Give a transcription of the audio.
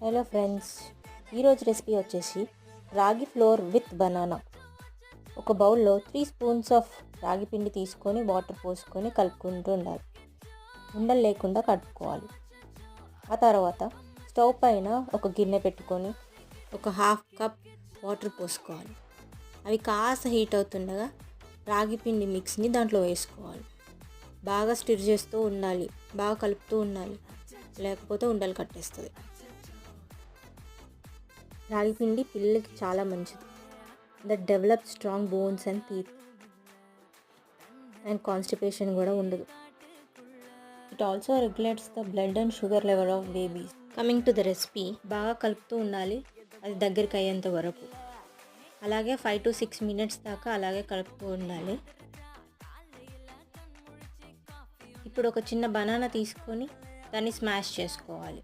Hello friends, ఈరోజు recipe వచ్చేసి రాగి ఫ్లోర్ విత్ బనానా. ఒక బౌల్లో 3 స్పూన్స్ ఆఫ్ రాగి పిండి తీసుకొని వాటర్ పోసుకొని కలుపుకుంటూ ఉండాలి. ఉండలు లేకుండా కలుపుకోవాలి. ఆ తర్వాత స్టవ్ పైన ఒక గిన్నె పెట్టుకొని ఒక హాఫ్ కప్ వాటర్ పోసుకోవాలి. అవి కాస్త హీట్ అవుతుండగా రాగి పిండి మిక్స్ని దాంట్లో వేసుకోవాలి. బాగా స్టిర్ చేస్తూ ఉండాలి, బాగా కలుపుతూ ఉండాలి, లేకపోతే ఉండలు కట్టేస్తుంది. రాగి పిండి పిల్లలకి చాలా మంచిది. That develop strong bones and teeth and constipation కూడా ఉండదు. It also regulates the blood and sugar level of babies. Coming to the recipe, బాగా కలుపుతూ ఉండాలి అది దగ్గరికి అయ్యేంత వరకు. అలాగే 5 to 6 minutes దాకా అలాగే కలుపుతూ ఉండాలి. ఇప్పుడు ఒక చిన్న బనానా తీసుకొని దాన్ని స్మాష్ చేసుకోవాలి.